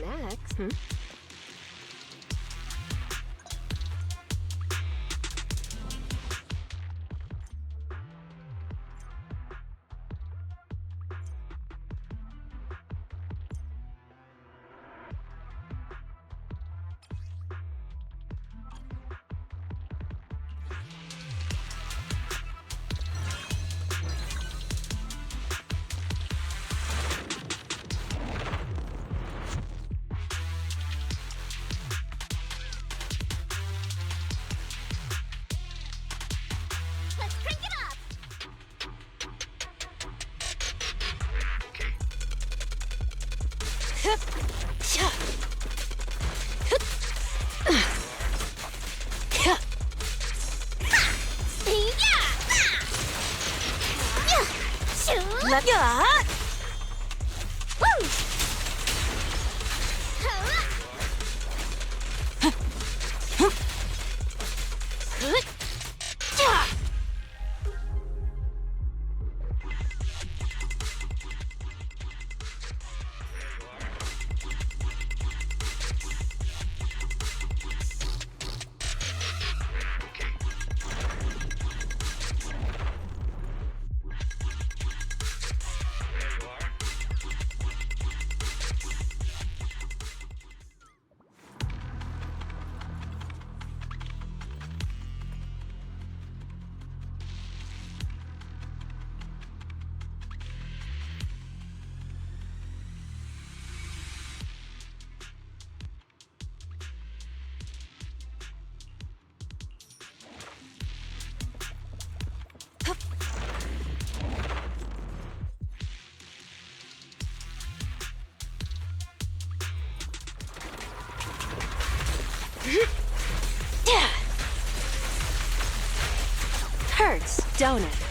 Next. Let's crank it up! Hurts, don't it?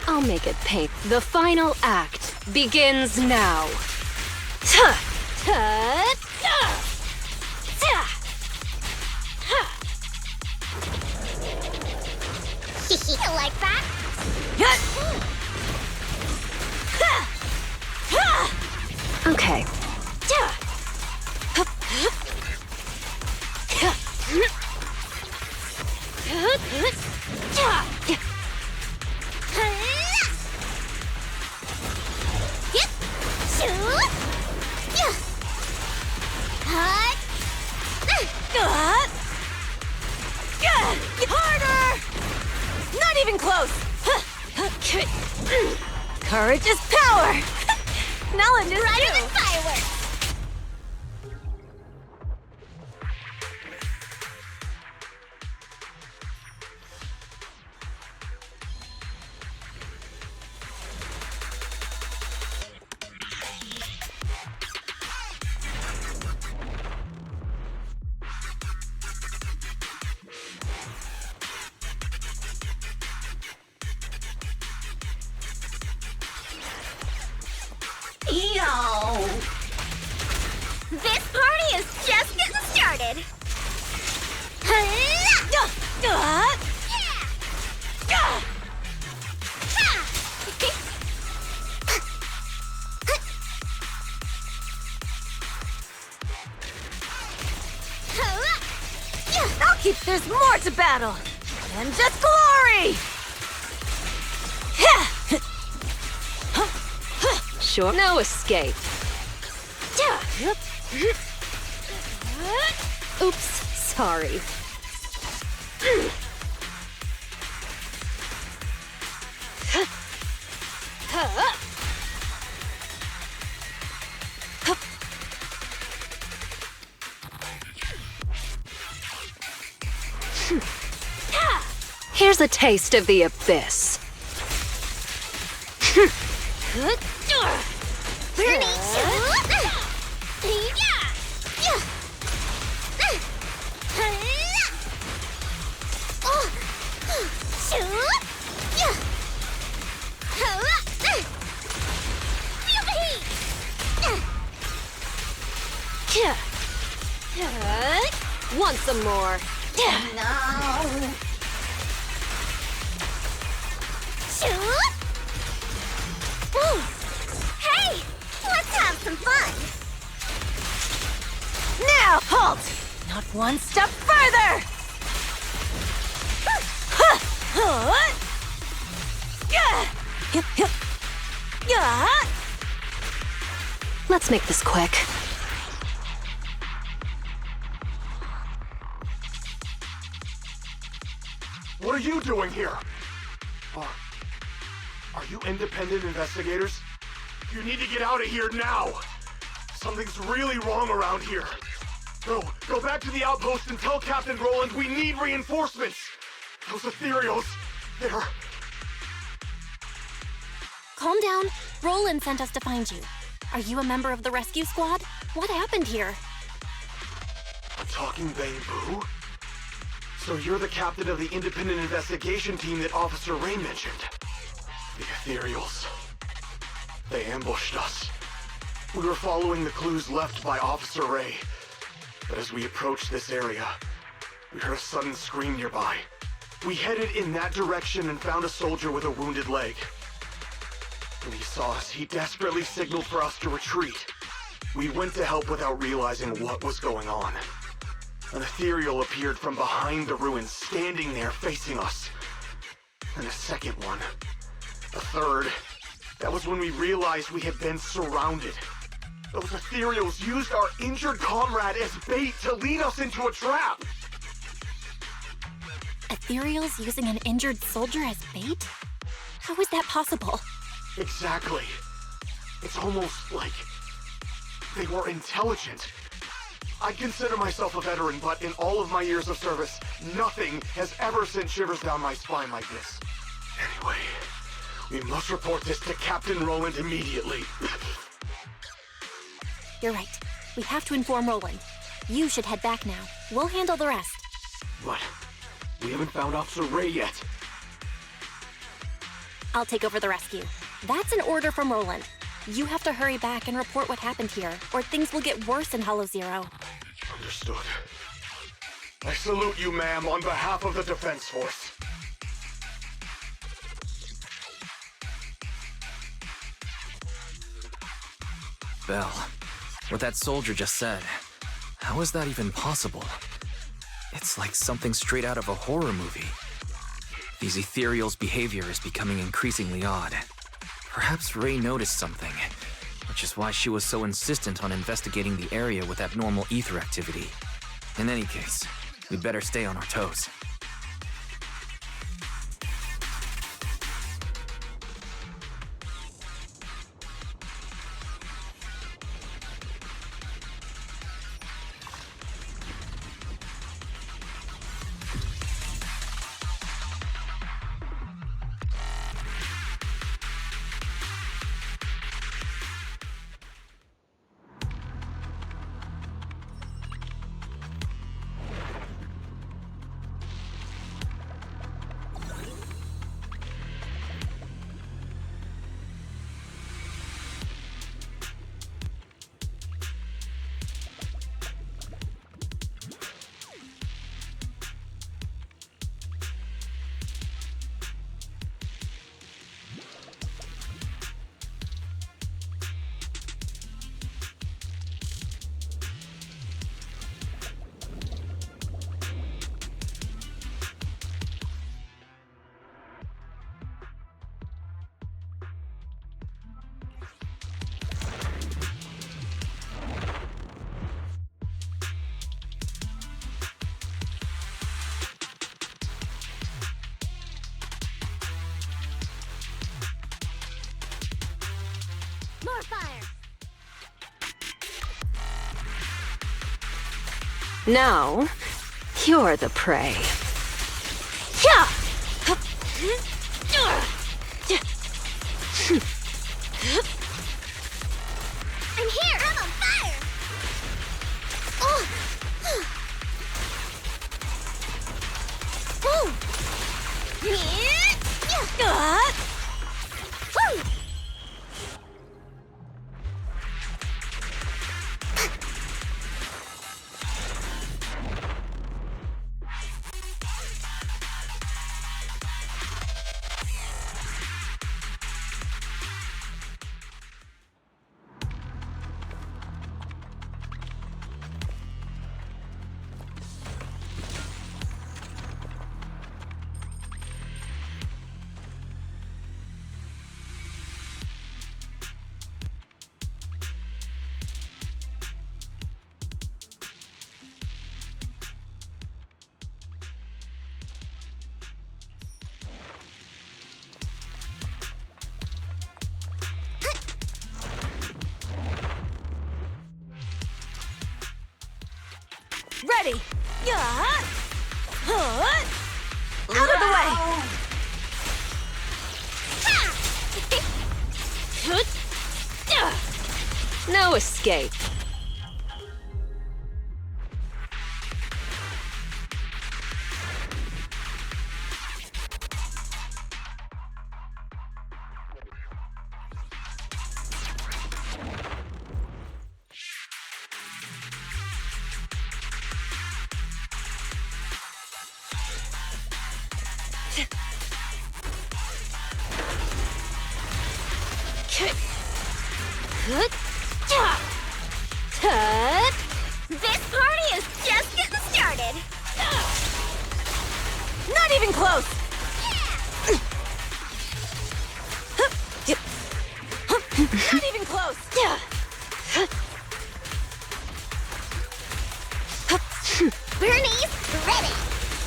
I'll make it pain. The final act begins now. You like that? Okay. Courage is power! Knowledge is Brighter you! than fireworks. This party is just getting started. I'll keep there's more to battle! And just glory! Sure. No escape. Oops, sorry. Here's a taste of the abyss. Want some more? No! Hey, let's have some fun. Now, halt! Not one step further! Let's make this quick. What are you doing here? Are you independent investigators? You need to get out of here now! Something's really wrong around here. Go back to the outpost and tell Captain Roland we need reinforcements! Those ethereals, they're... Calm down. Roland sent us to find you. Are you a member of the rescue squad? What happened here? A talking bamboo? So you're the captain of the independent investigation team that Officer Ray mentioned. The ethereals. They ambushed us. We were following the clues left by Officer Ray. But as we approached this area, we heard a sudden scream nearby. We headed in that direction and found a soldier with a wounded leg. When he saw us, he desperately signaled for us to retreat. We went to help without realizing what was going on. An ethereal appeared from behind the ruins, standing there facing us. And a second one. A third. That was when we realized we had been surrounded. Those ethereals used our injured comrade as bait to lead us into a trap! Ethereals using an injured soldier as bait? How is that possible? Exactly. It's almost like they were intelligent. I consider myself a veteran, but in all of my years of service, nothing has ever sent shivers down my spine like this. Anyway, we must report this to Captain Roland immediately. You're right. We have to inform Roland. You should head back now. We'll handle the rest. But we haven't found Officer Ray yet. I'll take over the rescue. That's an order from Roland. You have to hurry back and report what happened here, or things will get worse in Hollow Zero. Understood. I salute you, ma'am, on behalf of the Defense Force. Belle, what that soldier just said, how is that even possible? It's like something straight out of a horror movie. These ethereals' behavior is becoming increasingly odd. Perhaps Ray noticed something, which is why she was so insistent on investigating the area with abnormal ether activity. In any case, we'd better stay on our toes. fire. Now, you're the prey. I'm here! I'm on fire! Oh! Boom! Woo! Ready! Out of the way! No escape. This party is just getting started! Not even close! Not even close! Bernie's ready!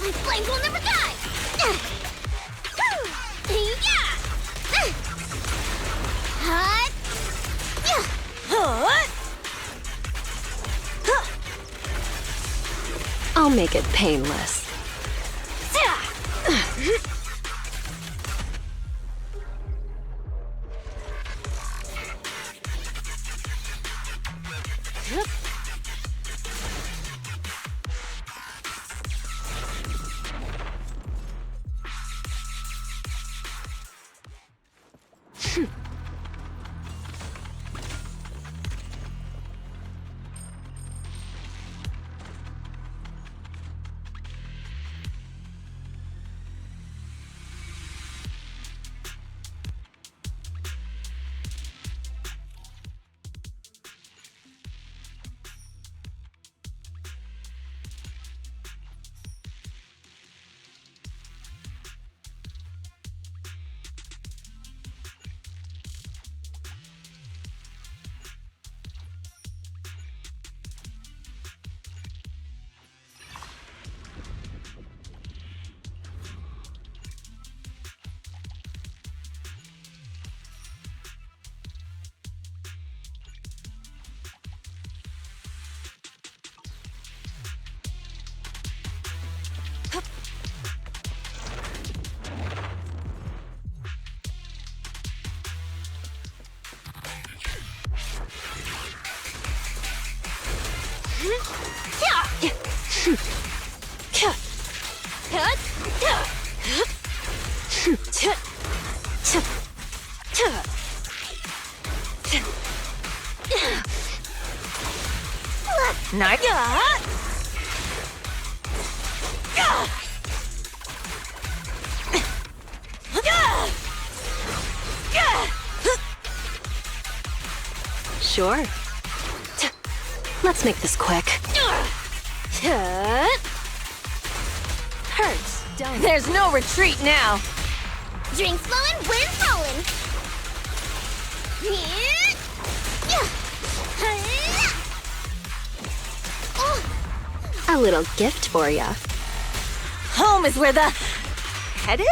My flames will never die! Yeah! Hut! I'll make it painless. Nice. Sure. Let's make this quick. Hurts, don't it? There's no retreat now. Drinks flowing, winds rolling. A little gift for ya. Home is where the head is?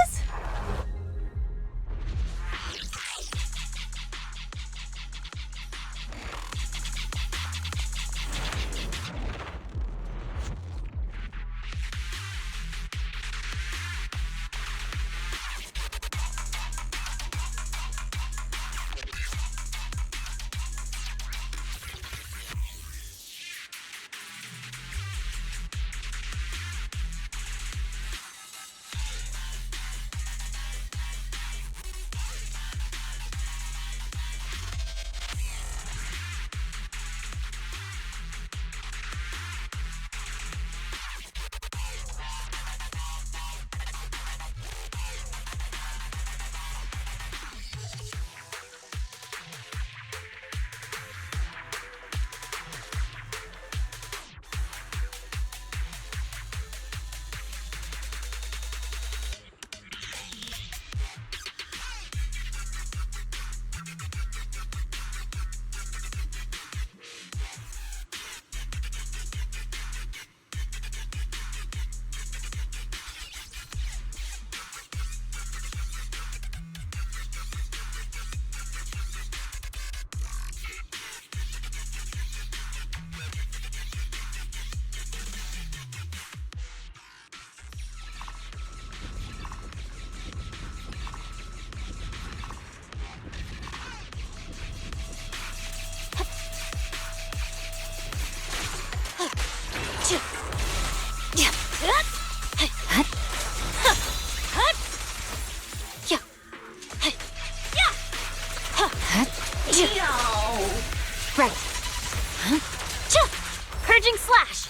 Purging slash!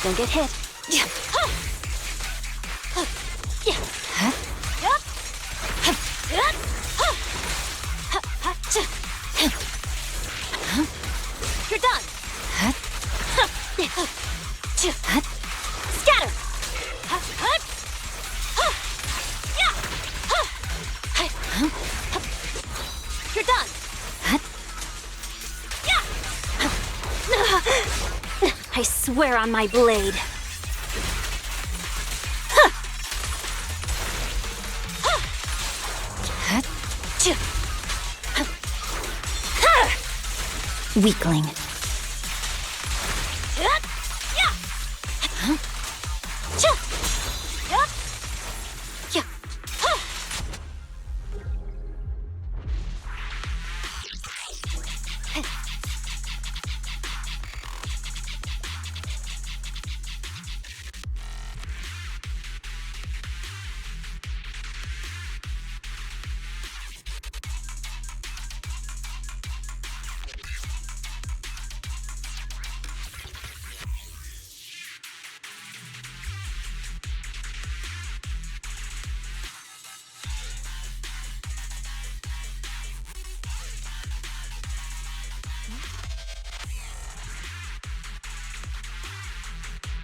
Don't get hit. You're done! Scatter! You're done! I swear on my blade. Weakling.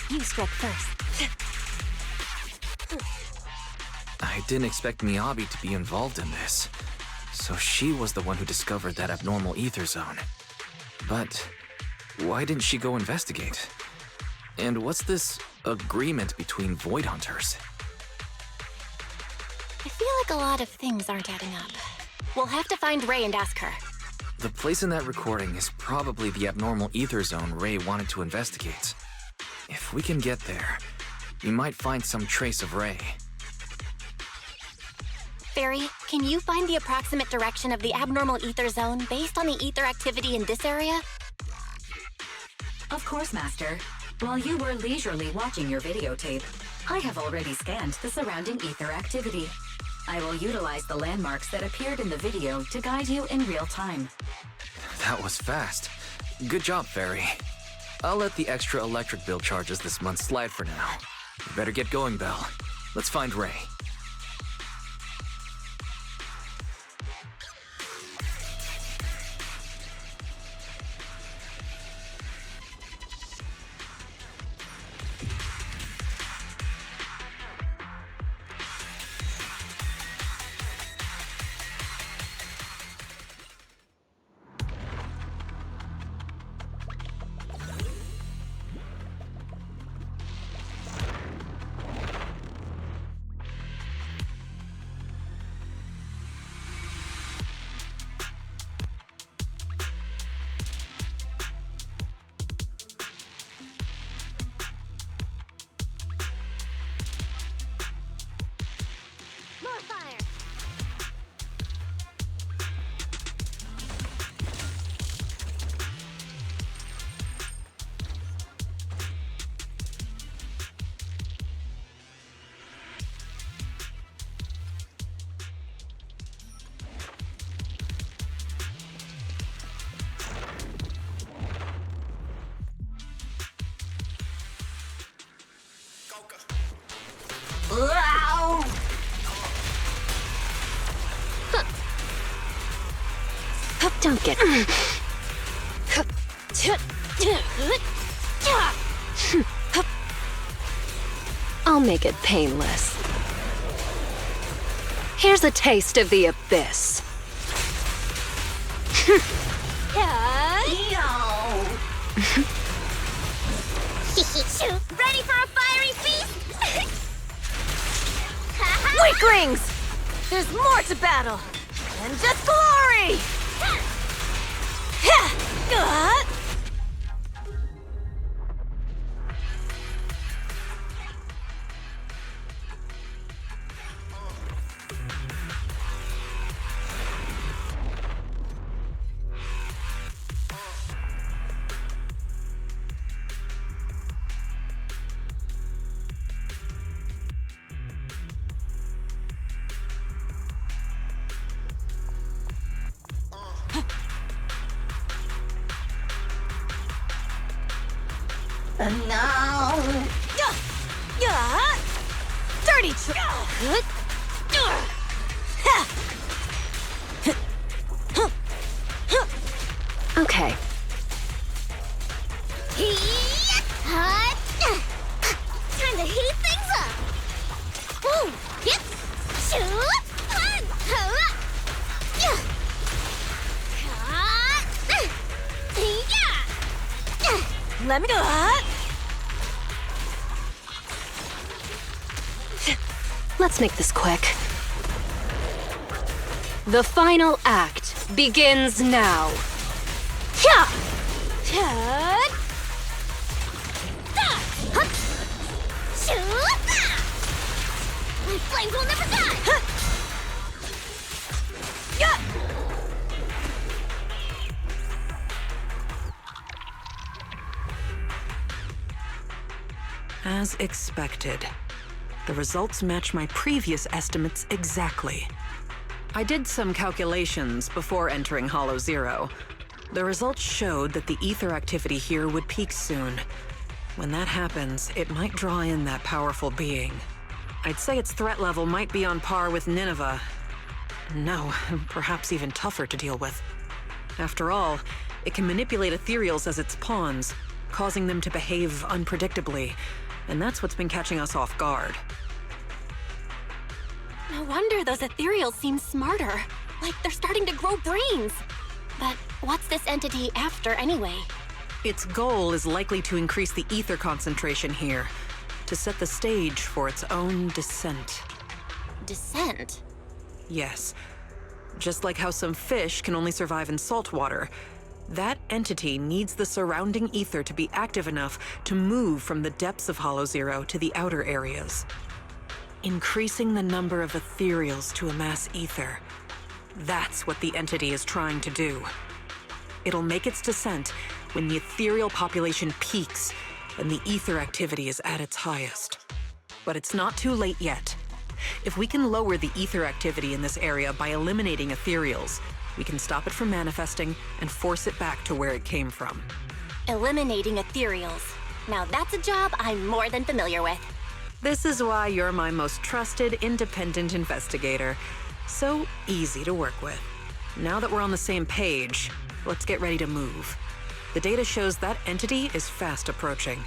You strike first. I didn't expect Miyabi to be involved in this. So she was the one who discovered that abnormal ether zone. But why didn't she go investigate? And what's this agreement between Void Hunters? I feel like a lot of things aren't adding up. We'll have to find Ray and ask her. The place in that recording is probably the abnormal ether zone Ray wanted to investigate. If we can get there, we might find some trace of Ray. Fairy, can you find the approximate direction of the abnormal ether zone based on the ether activity in this area? Of course, Master. While you were leisurely watching your videotape, I have already scanned the surrounding ether activity. I will utilize the landmarks that appeared in the video to guide you in real time. That was fast. Good job, Fairy. I'll let the extra electric bill charges this month slide for now. You better get going, Belle. Let's find Ray. More fire! Don't get... I'll make it painless. Here's a taste of the abyss. Ready for a fiery feast? Weaklings! There's more to battle than just glory! No! Yeah! Dirty trick! Okay. Time to heat things up! Woo! Yep! Shoot! Hun! Hurrah! Yeah! Yeah! Let me go. Let's make this quick. The final act begins now. Yeah! Shoot! My flames will never die! Yeah! As expected, the results match my previous estimates exactly. I did some calculations before entering Hollow Zero. The results showed that the ether activity here would peak soon. When that happens, it might draw in that powerful being. I'd say its threat level might be on par with Nineveh. No, perhaps even tougher to deal with. After all, it can manipulate ethereals as its pawns, causing them to behave unpredictably, and that's what's been catching us off guard. No wonder those ethereals seem smarter. Like they're starting to grow brains. But what's this entity after anyway? Its goal is likely to increase the ether concentration here, to set the stage for its own descent. Descent? Yes. Just like how some fish can only survive in salt water, that entity needs the surrounding ether to be active enough to move from the depths of Hollow Zero to the outer areas. Increasing the number of ethereals to amass ether. That's what the entity is trying to do. It'll make its descent when the ethereal population peaks and the ether activity is at its highest. But it's not too late yet. If we can lower the ether activity in this area by eliminating ethereals, we can stop it from manifesting and force it back to where it came from. Eliminating ethereals. Now that's a job I'm more than familiar with. This is why you're my most trusted, independent investigator. So easy to work with. Now that we're on the same page, let's get ready to move. The data shows that entity is fast approaching.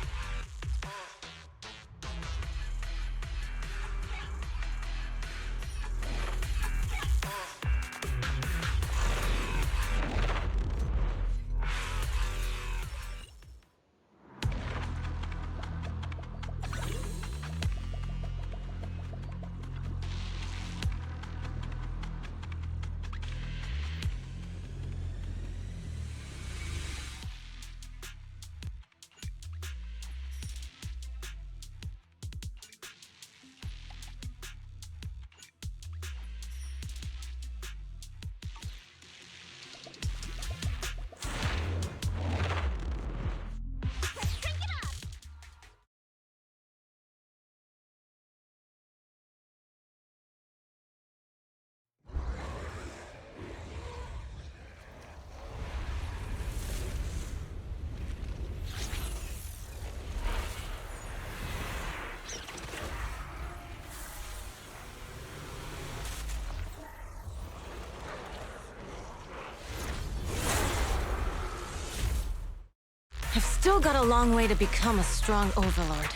I've still got a long way to become a strong overlord.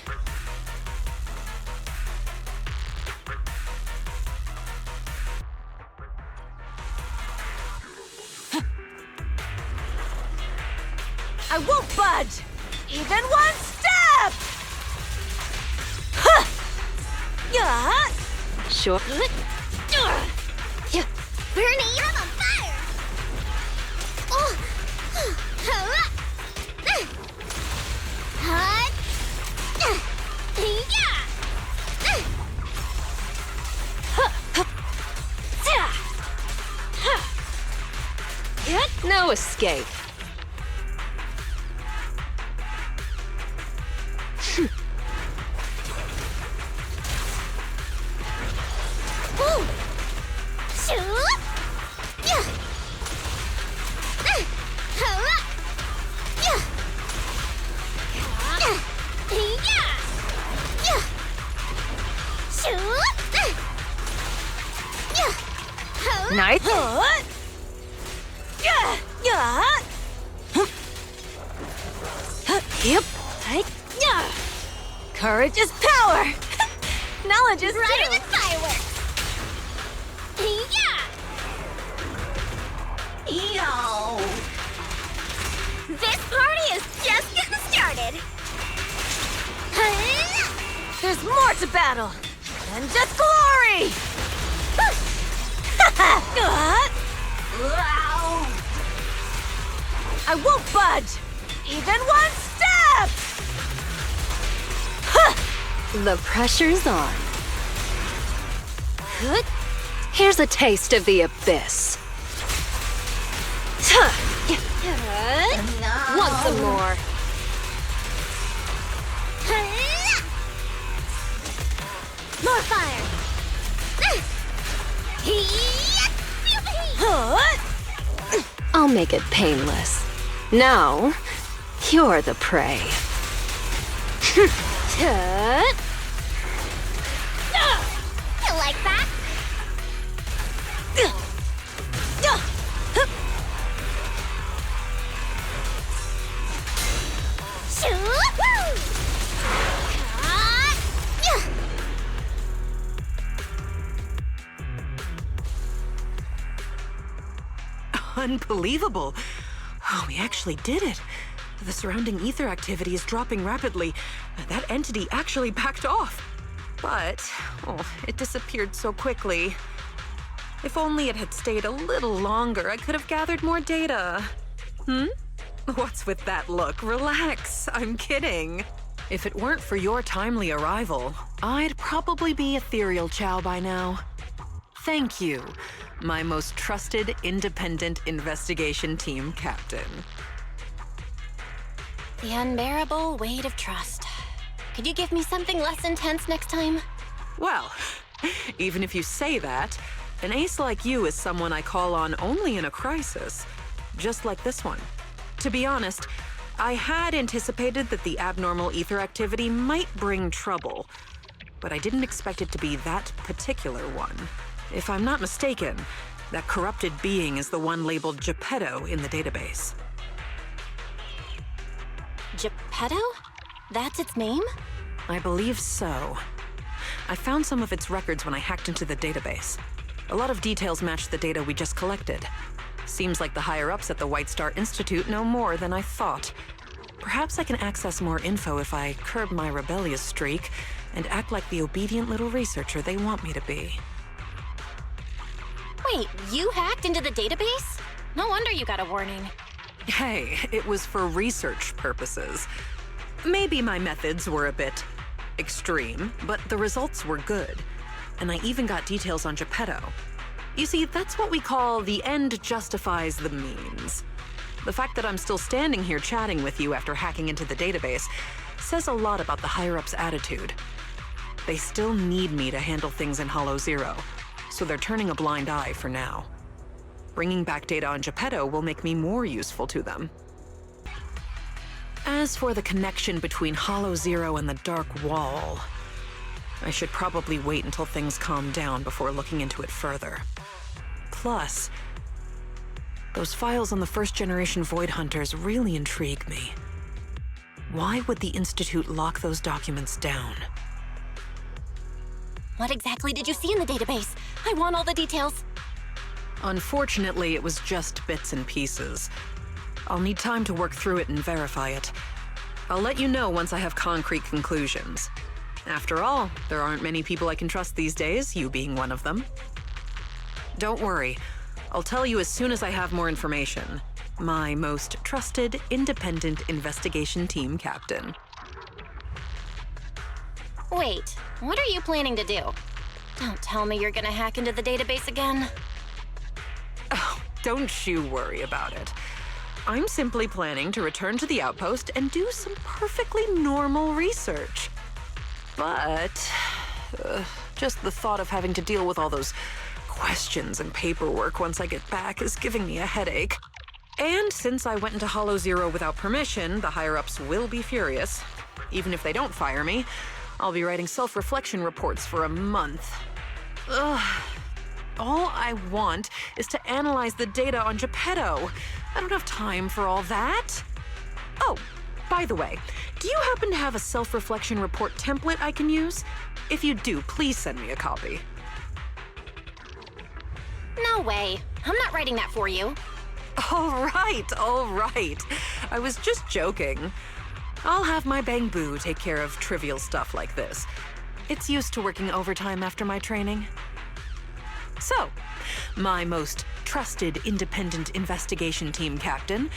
I won't budge! Even one step! Yeah! Sure. Bernie, I'm on fire! Oh! Hurrah! Hut! Yeah! No escape. Woo! Shoot! Yeah! Hurrah! Yeah! Nice. Yep. Courage is power. Knowledge is Brighter too. than fireworks! Yeah! Yo! This party is just getting started! There's more to battle than just glory. I won't budge, even one step. The pressure's on. Here's a taste of the abyss. Want some more? More fire! I'll make it painless. Now, you're the prey. You like that? Unbelievable. Oh, we actually did it. The surrounding ether activity is dropping rapidly. That entity actually backed off. But, it disappeared so quickly. If only it had stayed a little longer, I could have gathered more data. What's with that look? Relax, I'm kidding. If it weren't for your timely arrival, I'd probably be ethereal Chow by now. Thank you, my most trusted independent investigation team captain. The unbearable weight of trust. Could you give me something less intense next time? Well, even if you say that, an ace like you is someone I call on only in a crisis, just like this one. To be honest, I had anticipated that the abnormal ether activity might bring trouble, but I didn't expect it to be that particular one. If I'm not mistaken, that corrupted being is the one labeled Geppetto in the database. Geppetto? That's its name? I believe so. I found some of its records when I hacked into the database. A lot of details match the data we just collected. Seems like the higher-ups at the White Star Institute know more than I thought. Perhaps I can access more info if I curb my rebellious streak and act like the obedient little researcher they want me to be. Wait, you hacked into the database? No wonder you got a warning. Hey, it was for research purposes. Maybe my methods were a bit extreme, but the results were good. And I even got details on Geppetto. You see, that's what we call the end justifies the means. The fact that I'm still standing here chatting with you after hacking into the database says a lot about the higher-ups' attitude. They still need me to handle things in Hollow Zero, so they're turning a blind eye for now. Bringing back data on Geppetto will make me more useful to them. As for the connection between Hollow Zero and the Dark Wall, I should probably wait until things calm down before looking into it further. Plus, those files on the first-generation Void Hunters really intrigue me. Why would the Institute lock those documents down? What exactly did you see in the database? I want all the details. Unfortunately, it was just bits and pieces. I'll need time to work through it and verify it. I'll let you know once I have concrete conclusions. After all, there aren't many people I can trust these days, you being one of them. Don't worry, I'll tell you as soon as I have more information. My most trusted, independent investigation team captain. Wait, what are you planning to do? Don't tell me you're gonna hack into the database again. Oh, don't you worry about it. I'm simply planning to return to the outpost and do some perfectly normal research. But just the thought of having to deal with all those questions and paperwork once I get back is giving me a headache. And since I went into Hollow Zero without permission, the higher-ups will be furious. Even if they don't fire me, I'll be writing self-reflection reports for a month. Ugh. all I want is to analyze the data on Geppetto. I don't have time for all that. Oh, by the way, do you happen to have a self-reflection report template I can use? If you do, please send me a copy. No way. I'm not writing that for you. All right. I was just joking. I'll have my Bang Boo take care of trivial stuff like this. It's used to working overtime after my training. So, my most trusted independent investigation team captain,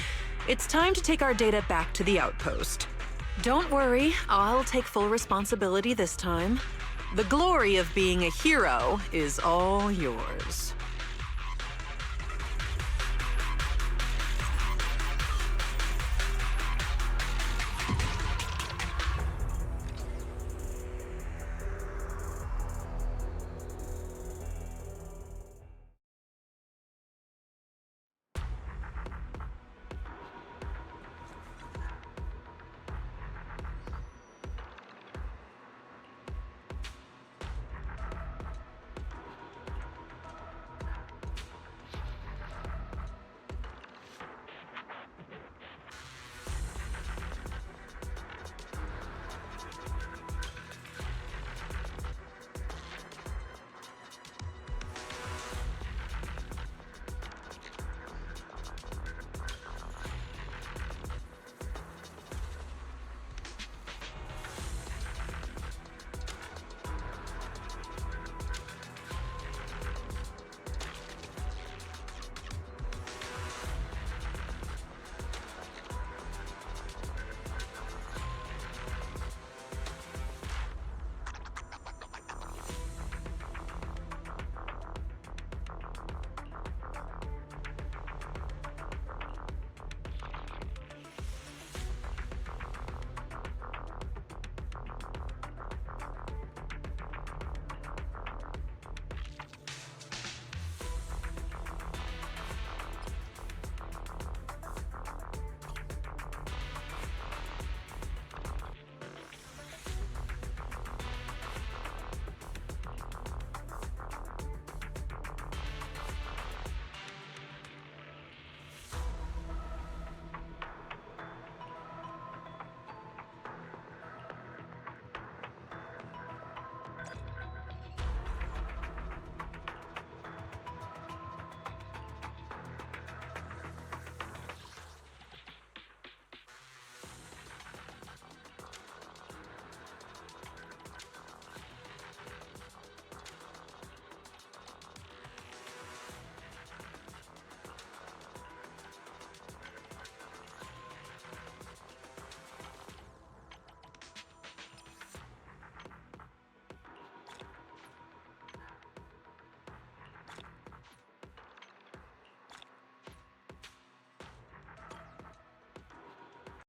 it's time to take our data back to the outpost. Don't worry, I'll take full responsibility this time. The glory of being a hero is all yours.